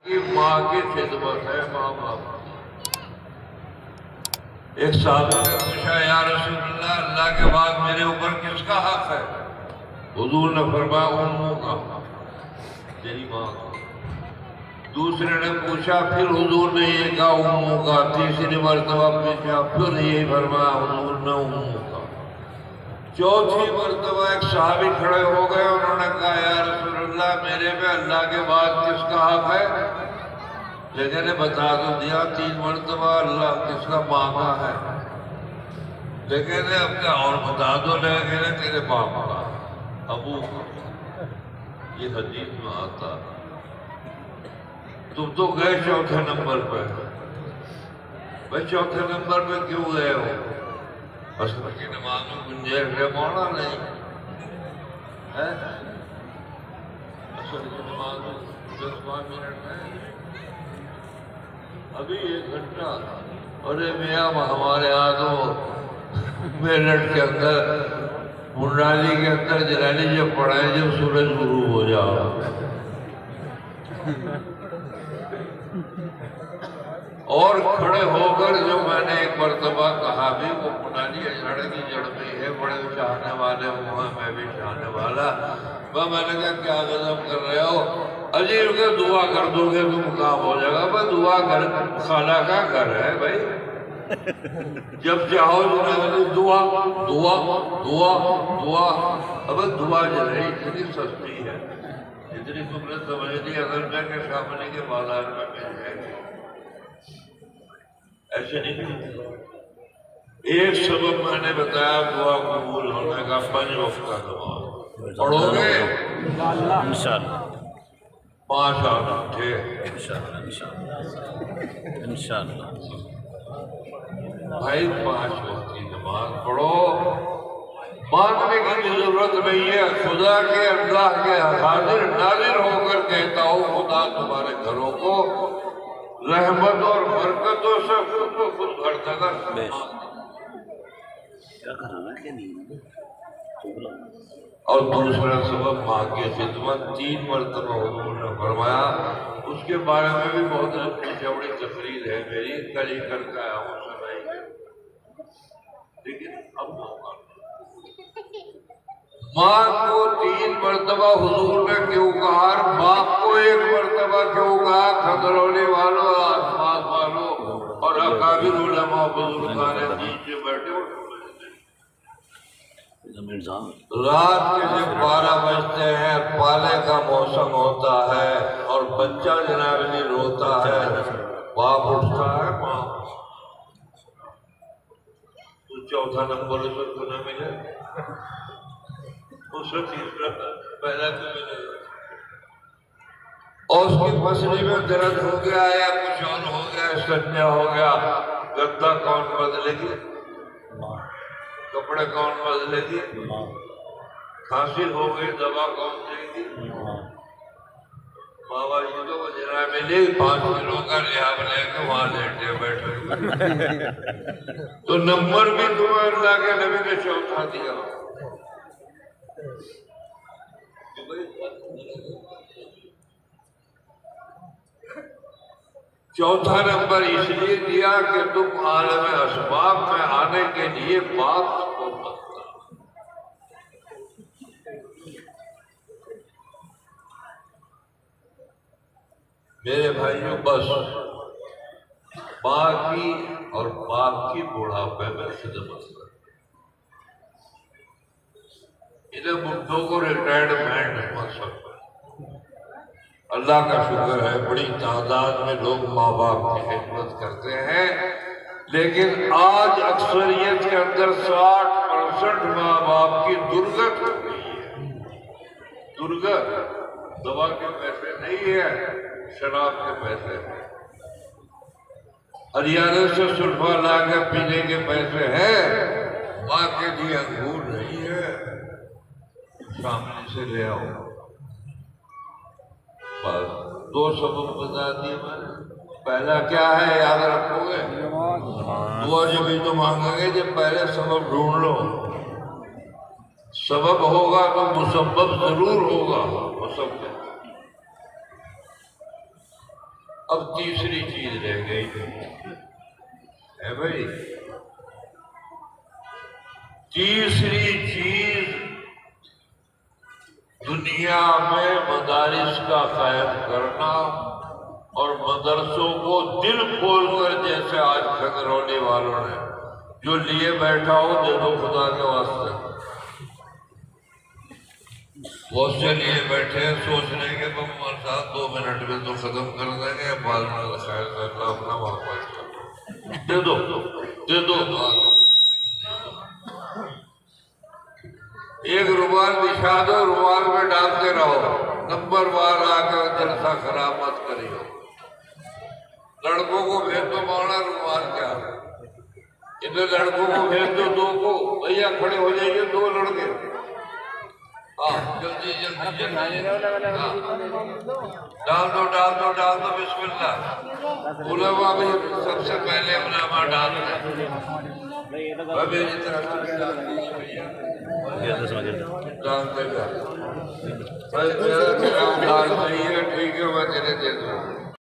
ماں کی خدمت ہے، ماں باپ کی۔ ایک صحابی نے پوچھا یا رسول اللہ، اللہ کے بعد میرے اوپر کس کا حق ہے؟ حضور نے فرمایا اموں کا، تیری ماں کا۔ دوسرے نے پوچھا، پھر حضور نے یہ کہا اموں کا۔ تیسری مرتبہ پوچھا، پھر یہی فرمایا حضور نے اموں کا۔ چوتھی مرتبہ ایک صحابی کھڑے ہو گئے، انہوں نے کہا یا رسول اللہ، میرے پہ اللہ کے بعد کس کا حق ہے؟ لیکن نے بتا تو دیا 3 مرتبہ اللہ کس کا، ماں کا ہے، لیکن اب کیا اور بتا دو، لیکن تیرے باپ کا، ابو کا۔ یہ حدیث میں آتا۔ تم تو گئے چوتھے نمبر پہ۔ بھائی چوتھے نمبر پہ کیوں گئے ہو؟ اصل کی نماز میں گنجائش ہے موڑا نہیں ہے، اصل کی نماز میں 10-12 منٹ ہے، ابھی 1 گھنٹہ۔ ارے میاں ہمارے یہاں تو میرٹھ کے اندر، منڈالی کے اندر جنانی جب پڑھائے جب سورج غروب ہو جاؤ۔ اور کھڑے ہو کر جو میں نے ایک مرتبہ کہا بھی، وہ پرانی اجڑ کی جڑ میں ہے، بڑے چاہنے والے ہوں، میں بھی چاہنے والا۔ میں نے کہا کیا غضب کر رہے ہو؟ عجیب کہ دعا کر دو گے تم کام ہو جائے گا۔ بھائی دعا گھر خالہ کا گھر ہے بھائی، جب چاہو دعا دعا دعا دعا۔ اب دعا جو ہے اتنی سستی ہے، اتنی تم نے سمجھ لی اگر میں کہ شاملی کے بازار میں مل جائے گی، ایسے نہیں۔ ایک سبب میں نے بتایا دعا قبول ہونے کا، 5 وقت کا نماز پڑھو گے انشاءاللہ 5 آٹھے انشاءاللہ بھائی 5 وقت کی نماز پڑھو۔ مانگنے کی بھی ضرورت نہیں ہے، خدا کے اللہ کے حاضر ناظر ہو کر کہتا ہوں، خدا تمہارے گھروں کو رحمت اور برکتوں سے خود کو خود بھرتا کر۔ اور دوسرا سبب ماں کی خدمت، 3 مرتبہ حضور نے فرمایا۔ اس کے بارے میں بھی بہت لمبی چوڑی تقریر ہے میری، کل ہی کر کے آیا ہوں سنائی ہے، لیکن اب موقع ماں کو 3 مرتبہ حضور نے کیوں کہا، باپ کو 1 مرتبہ کیوں کہا؟ کھدرونی والوں، آسمان والوں اور اکابر علماء بزرگان دین جو بیٹھے ہو، رات کے جب 12 بجتے ہیں، پالے کا موسم ہوتا ہے اور بچہ جناب نہیں روتا ہے، باپ اٹھتا ہے، ماں تو چوتھا نمبر اس کو نہ ملے، اس سے تیسرا پہلا تو ملے، اور اس کی پسلی میں درد ہو گیا یا کچھ اور ہو گیا، سنیا ہو گیا، گدا کون بدلے گی؟ کپڑے کون بدلے گی؟ کھانسی ہو گئی دوا کون دے گی؟ بابا جی کو وجرا ملی، 5 کلو کا لحاظ لے کے وہاں لیٹے بیٹھے، تو نمبر بھی تمہیں اللہ کے نبی نے چوتھا دیا۔ چوتھا نمبر اس لیے دیا کہ تم عالم اسباب میں آنے کے لیے باپ کو مانتا۔ میرے بھائیوں، بس ماں کی اور باپ کی بڑھاپے میں خدمت کر، انہیں مردوں کو ریٹائرمنٹ مل سکتا۔ اللہ کا شکر ہے بڑی تعداد میں لوگ ماں باپ کی خدمت کرتے ہیں، لیکن آج اکثریت کے اندر 60% ماں باپ کی درگت ہو گئی ہے۔ درگت دوا کے پیسے نہیں ہے، شراب کے پیسے ہیں، ہریانے سے سلفا لا کے پینے کے پیسے ہیں، ماں کے لیے انگور نہیں ہے، سامنے سے لے آؤ۔ 2 سبب بتا دیے میں نے۔ پہلا کیا ہے یاد رکھو گے؟ دعا جب بھی تو مانگیں گے جب پہلے سبب ڈھونڈ لو، سبب ہوگا تو مسبب ضرور ہوگا، مسبب۔ اب تیسری چیز رہ گئی ہے بھائی، تیسری چیز دنیا میں مدارس کا قائم کرنا اور مدرسوں کو دل کھول کر، جیسے آج کھنگرونی والوں نے جو لیے بیٹھا ہو دے دو خدا کے واسطے، بہت سے لیے بیٹھے ہیں سوچ رہے ہیں کہ ہم ہمارے ساتھ 2 منٹ میں تو ختم کر دیں گے، بعد میں خیر اللہ اپنا واپس دے دو دے دو، ایک رومال بچھا دو، رومال میں ڈالتے رہو، نمبر بار آ کر جلسہ خراب مت کریو۔ لڑکوں کو بھیج دو، مولانا رومال کیا ہے، اتنے لڑکوں کو بھیج دو، 2 کو بھیا کھڑے ہو جائیے، 2 لڑکے، ہاں جلدی جلدی جلدی ڈال دو ڈال دو ڈال دو، بسم اللہ۔ علماء بھی سب سے پہلے علماء ڈالتے ہیں، میری طرف سے ڈالتے گا، میرا ڈال صحیح ہے، ٹھیک ہے، میں تیرے دے دوں۔